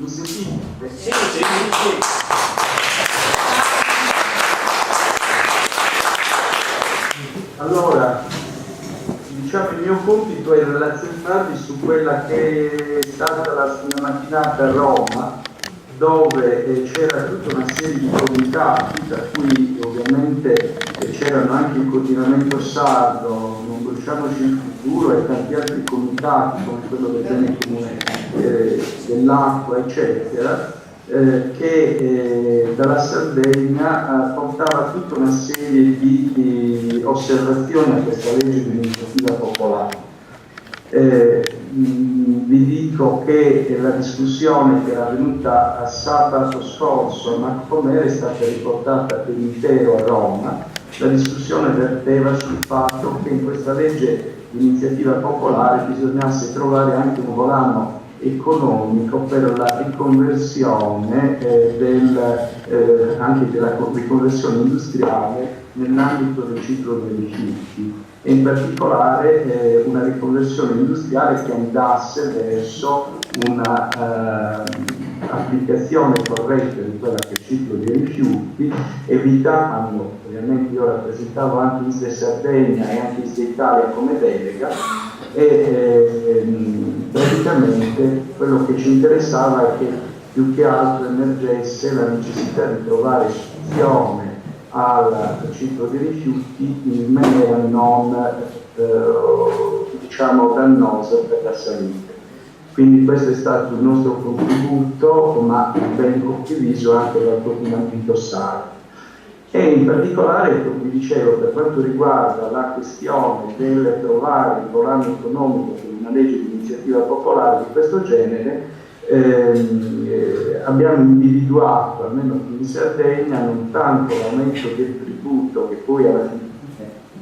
Mi sentite? Sì, sì. Allora, diciamo il mio compito è relazionarvi su quella che è stata la mattinata a Roma, dove c'era tutta una serie di comitati, tra cui ovviamente c'erano anche il coordinamento sardo, non bruciamoci il futuro, e tanti altri comitati come quello del bene comune dell'acqua, eccetera, che dalla Sardegna portava tutta una serie di osservazioni a questa legge di iniziativa popolare. Vi dico che la discussione che era avvenuta a sabato scorso a Marcomere è stata riportata per intero a Roma. La discussione verteva sul fatto che in questa legge di iniziativa popolare bisognasse trovare anche un volano economico per la riconversione anche della riconversione industriale nell'ambito del ciclo dei rifiuti, e in particolare una riconversione industriale che andasse verso una applicazione corretta di quella che è il ciclo dei rifiuti, evitando, ovviamente io rappresentavo anche ISDE Sardegna e anche ISDE Italia come delega, e praticamente quello che ci interessava è che più che altro emergesse la necessità di trovare soluzione al ciclo dei rifiuti in maniera non diciamo dannosa per la salute. Quindi questo è stato il nostro contributo, ma ben condiviso anche dal coordinamento sardo. E in particolare, come vi dicevo, per quanto riguarda la questione del trovare il volano economico per una legge di iniziativa popolare di questo genere, abbiamo individuato, almeno qui in Sardegna, non tanto l'aumento del tributo, che poi alla fine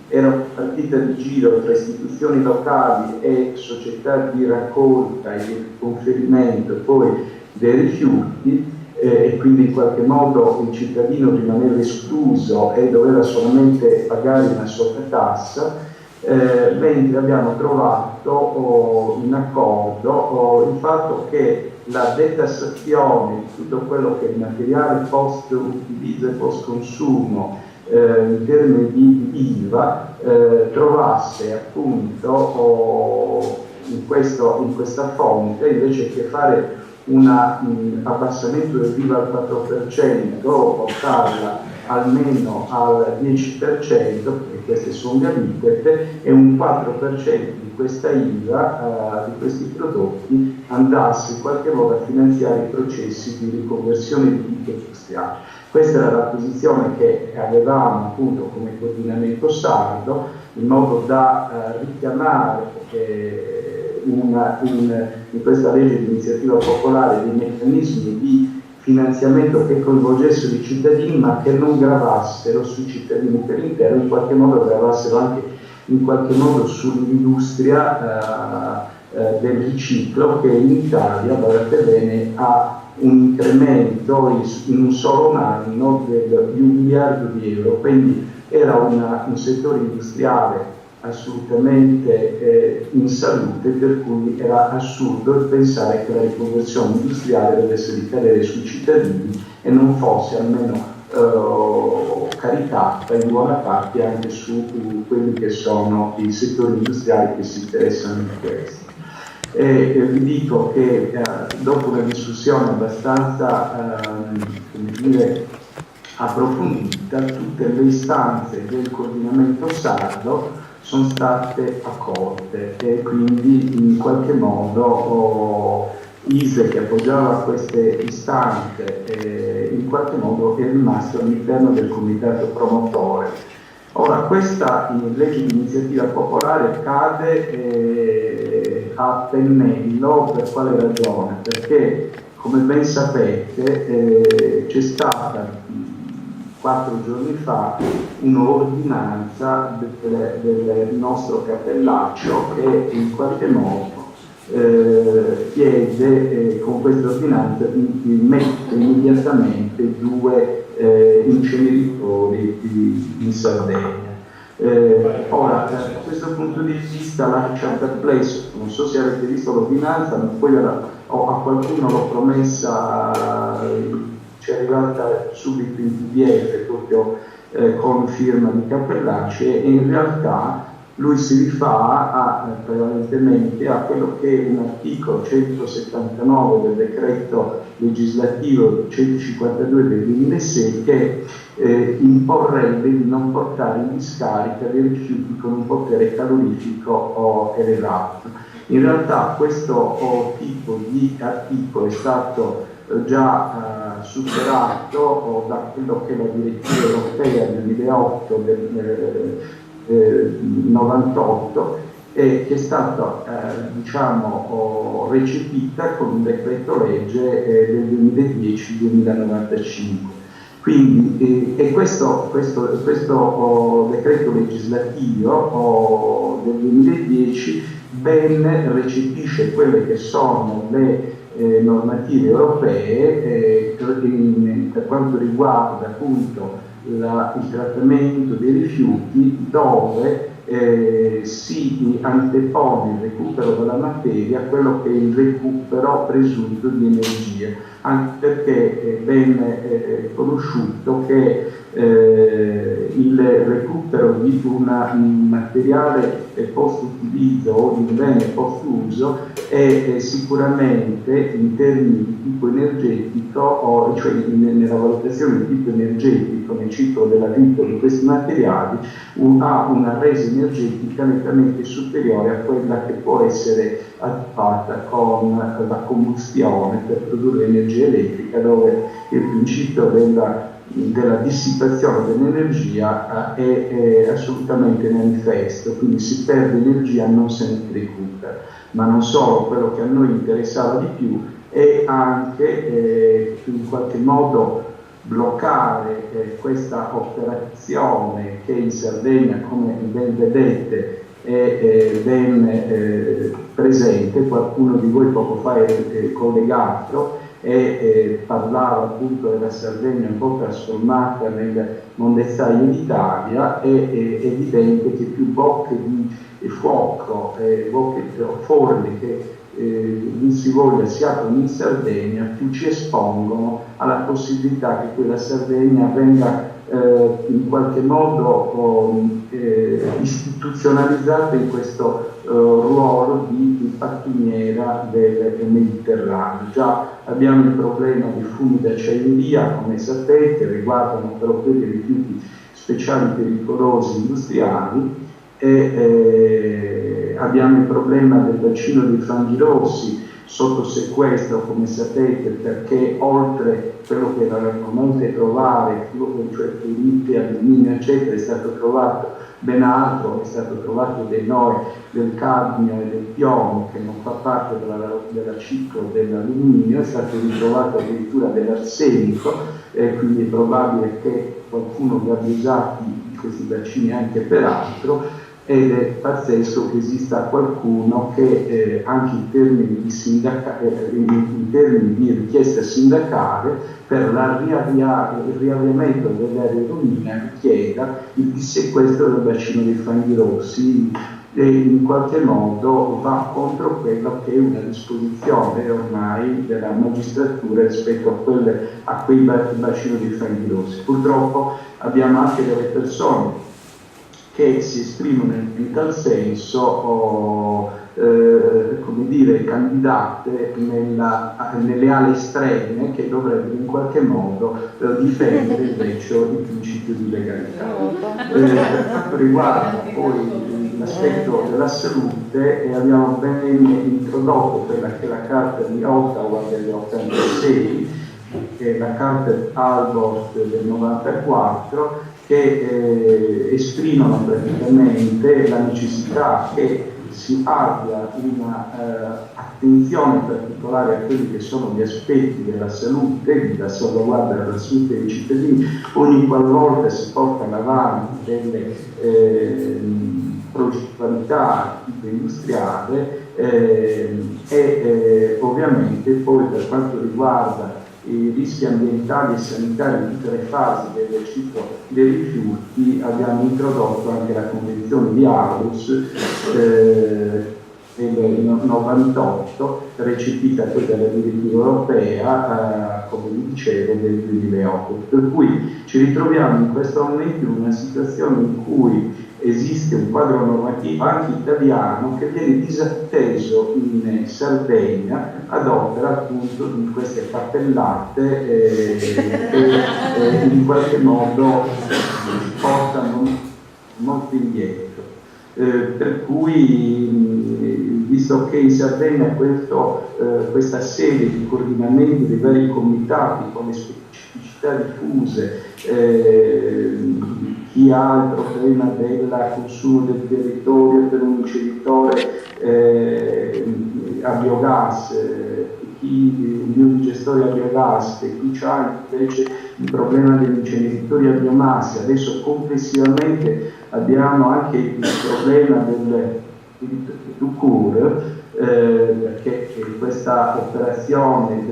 era una partita di giro tra istituzioni locali e società di raccolta e di conferimento poi dei rifiuti, e quindi in qualche modo il cittadino rimaneva escluso e doveva solamente pagare una sottotassa, mentre abbiamo trovato in accordo il fatto che la detassazione di tutto quello che è il materiale post utilizzo e post consumo in termini di IVA trovasse appunto in questa fonte, invece che fare un abbassamento dell'IVA al 4% o portarla almeno al 10%, perché queste sono le aliquote, e un 4% di questa IVA di questi prodotti andasse in qualche modo a finanziare i processi di riconversione di tipo industriale. Questa era la posizione che avevamo appunto come coordinamento sardo, in modo da richiamare in questa legge di iniziativa popolare dei meccanismi di finanziamento che coinvolgessero i cittadini, ma che non gravassero sui cittadini per intero, in qualche modo gravassero anche in qualche modo sull'industria del riciclo, che in Italia, guardate bene, ha un incremento in un solo anno di 1 miliardo di euro, quindi era un settore industriale assolutamente in salute, per cui era assurdo pensare che la riconversione industriale dovesse ricadere sui cittadini e non fosse almeno caricata in buona parte anche su quelli che sono i settori industriali che si interessano in questo. E vi dico che dopo una discussione abbastanza approfondita, tutte le istanze del coordinamento sardo sono state accolte, e quindi in qualche modo ISE, che appoggiava queste istanze, in qualche modo è rimasto all'interno del comitato promotore. Ora, questa legge di iniziativa popolare cade a pennello. Per quale ragione? Perché, come ben sapete, c'è stata 4 giorni fa un'ordinanza del nostro cappellaccio che in qualche modo chiede con questa ordinanza di mettere immediatamente 2 inceneritori in Sardegna. Ora, da questo punto di vista lascia perplesso, non so se avete visto l'ordinanza, ma poi a qualcuno l'ho promessa, ci è arrivata subito in PDF proprio con firma di Cappellacci, e in realtà lui si rifà prevalentemente a quello che è un articolo 179 del decreto legislativo 152 del 2006 che imporrebbe di non portare in discarica dei rifiuti con un potere calorifico elevato. In realtà questo tipo di articolo è stato già superato da quello che è la direttiva europea del 2008 del 98, che è stata recepita con un decreto legge del 2010-2095. Quindi questo decreto legislativo del 2010 ben recepisce quelle che sono le normative europee per quanto riguarda appunto il trattamento dei rifiuti, dove si antepone il recupero della materia a quello che è il recupero presunto di energia, anche perché è ben conosciuto che il recupero di un materiale post-utilizzo o di un bene post-uso è sicuramente in termini di tipo energetico, cioè nella valutazione di tipo energetico nel ciclo della vita di questi materiali, ha una resa energetica nettamente superiore a quella che può essere attuata con la combustione per produrre energia elettrica, dove il principio della dissipazione dell'energia è assolutamente manifesto, quindi si perde energia, non se ne recupera. Ma non solo, quello che a noi interessava di più è anche in qualche modo bloccare questa operazione che in Sardegna, come ben vedete, è ben presente. Qualcuno di voi poco fa è collegato e parlava appunto della Sardegna un po' trasformata nel mondezzaio d'Italia. È evidente che più bocche di fuoco, forni che non si voglia si aprono in Sardegna, più ci espongono alla possibilità che quella Sardegna venga in qualche modo istituzionalizzata in questo ruolo di pattumiera del Mediterraneo. Già abbiamo il problema di fumi d'acciaieria, come sapete, riguardano però quelli rifiuti speciali pericolosi industriali, e abbiamo il problema del bacino dei fanghi rossi sotto sequestro, come sapete, perché oltre quello che era normalmente trovare, cioè fluorite, alluminio eccetera, è stato trovato ben altro, è stato trovato del cadmio e del piombo, che non fa parte della ciclo dell'alluminio, è stato ritrovato addirittura dell'arsenico, quindi è probabile che qualcuno li abbia usati questi bacini anche per altro. Ed è pazzesco che esista qualcuno che anche in termini di richiesta sindacale per il riavviamento dell'aerolina chieda il dissequestro del bacino dei fanghi rossi, e in qualche modo va contro quello che è una disposizione ormai della magistratura rispetto a quei bacino dei fanghi rossi. Purtroppo abbiamo anche delle persone che si esprimono in tal senso, come dire, candidate nelle ali estreme, che dovrebbero in qualche modo difendere invece il principio di legalità. Per quanto riguarda poi l'aspetto della salute, abbiamo ben introdotto quella che è la Carta di Ottawa dell'86, che è la Carta Albert del 94, che esprimono praticamente la necessità che si abbia un'attenzione particolare a quelli che sono gli aspetti della salute, della salvaguardia della salute dei cittadini, ogni qualvolta si portano avanti delle progettualità tipo industriale, e ovviamente poi per quanto riguarda i rischi ambientali e sanitari in tutte le fasi del ciclo dei rifiuti, abbiamo introdotto anche la Convenzione di Aarhus del 98, recepita poi dalla direttiva europea, come vi dicevo, del 2008. Per cui ci ritroviamo in questo momento in una situazione in cui esiste un quadro normativo anche italiano che viene disatteso in Sardegna ad opera appunto di queste cappellate che in qualche modo portano molto indietro. Per cui, visto che in Sardegna questa sede di coordinamento dei vari comitati con le specificità diffuse, chi ha il problema del consumo del territorio per un inceneritore a biogas, chi un biodigestore a biogas, e chi ha invece il problema degli inceneritori a biomassa. Adesso complessivamente abbiamo anche il problema del perché questa operazione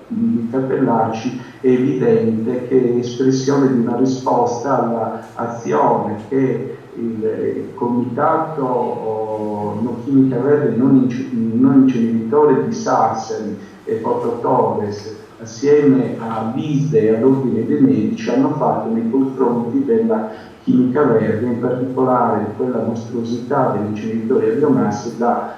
di cappellarci è evidente che è espressione di una risposta all'azione che il comitato No Chimica Verde non inceneritore di Sassari e Porto Torres, assieme a Visde e all'Ordine dei Medici, hanno fatto nei confronti della chimica verde, in particolare di quella mostruosità degli inceneritori a biomasse da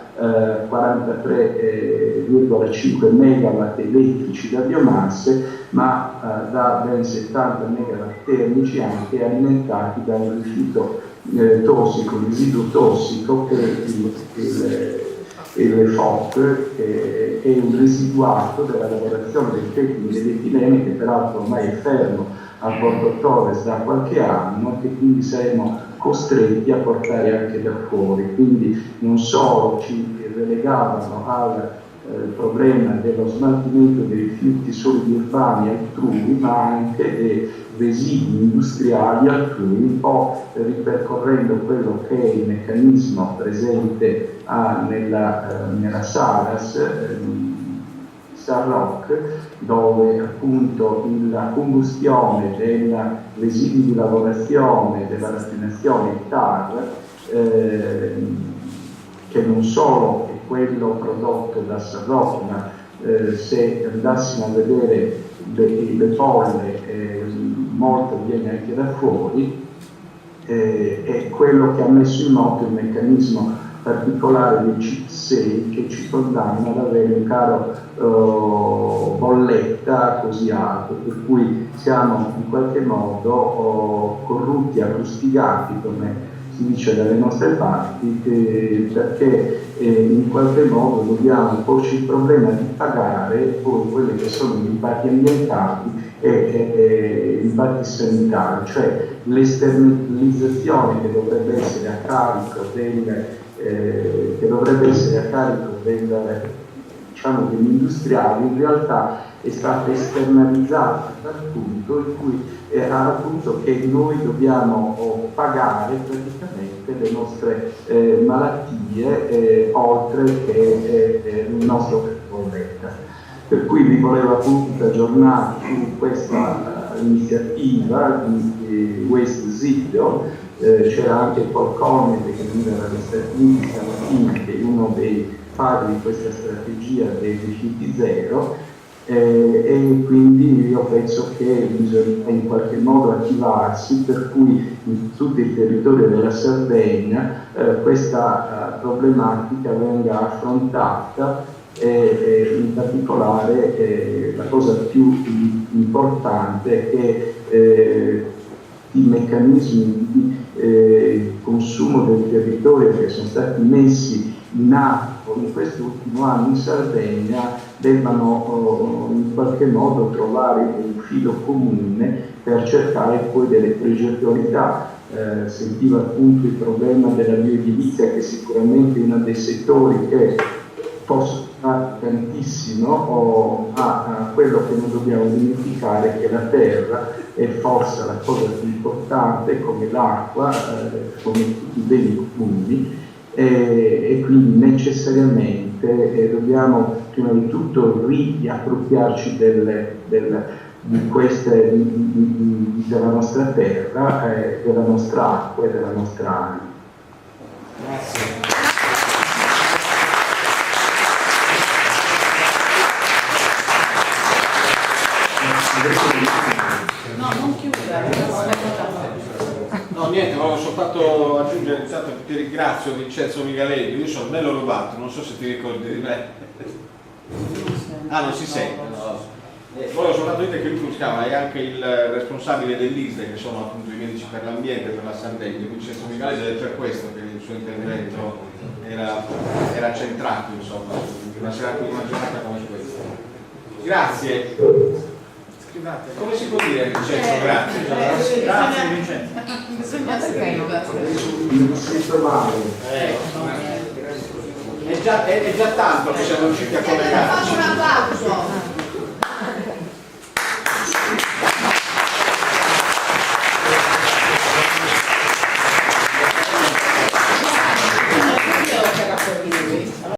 43,5 megawatt elettrici da biomasse, ma da ben 70 megawatt termici, anche alimentati da un rifiuto tossico, un residuo tossico che il FOC, che è un residuato della lavorazione del tecnico dell'etilene, che peraltro ormai è fermo a Porto Torres da qualche anno, che quindi saremo costretti a portare anche da fuori. Quindi non solo ci relegavano al problema dello smaltimento dei rifiuti solidi urbani altrui, ma anche dei residui industriali altrui, un po' ripercorrendo quello che è il meccanismo presente nella Saras, Sarrock, dove appunto la combustione dei residui di lavorazione della raffinazione TAR, che non solo è quello prodotto da Sarrock, ma se andassimo a vedere le bolle, molto viene anche da fuori, è quello che ha messo in moto il meccanismo particolare del CIP6, che ci condanna ad avere un caro bolletta così alto, per cui siamo in qualche modo corrotti, arrostigati, come si dice dalle nostre parti, perché in qualche modo dobbiamo porci il problema di pagare poi quelli che sono gli impatti ambientali e impatti sanitari, cioè l'esternalizzazione che dovrebbe essere a carico degli industriali, in realtà è stata esternalizzata dal punto in cui appunto che noi dobbiamo pagare praticamente le nostre malattie oltre che il nostro bolletta. Per cui vi volevo appunto aggiornare su questa iniziativa di Waste Zero. C'era anche Paul Connery che veniva dagli Stati Uniti stamattina, che è uno dei padri di questa strategia dei rifiuti zero, e quindi io penso che bisogna in qualche modo attivarsi, per cui in tutto il territorio della Sardegna questa problematica venga affrontata, e in particolare la cosa più importante è che i meccanismi di consumo del territorio che sono stati messi in atto in quest'ultimo anno in Sardegna debbano in qualche modo trovare un filo comune per cercare poi delle progettualità. Sentiva appunto il problema della bioedilizia, che sicuramente è uno dei settori che possono fare tantissimo, ma quello che non dobbiamo dimenticare è che la terra è forse la cosa più importante, come l'acqua, come tutti i beni comuni, e quindi necessariamente dobbiamo prima di tutto riappropriarci della nostra terra, della nostra acqua e della nostra anima. Grazie. No, non chiudere. No, niente, volevo soltanto aggiungere, intanto ti ringrazio Vincenzo Michelelli, io sono bello rubato, non so se ti ricordi di me. Ah, non si sente, no. Volevo soltanto dire che lui si chiama, è anche il responsabile dell'ISDE, che sono appunto i medici per l'ambiente per la Sardegna. Vincenzo Michelelli, è per questo che il suo intervento era centrato, insomma, in una giornata come questa. Grazie. Come si può dire Vincenzo? Grazie. Grazie Vincenzo. Bisogna scrivere. Non sento male. È già tanto che siamo riusciti a collegarci. Faccio un applauso.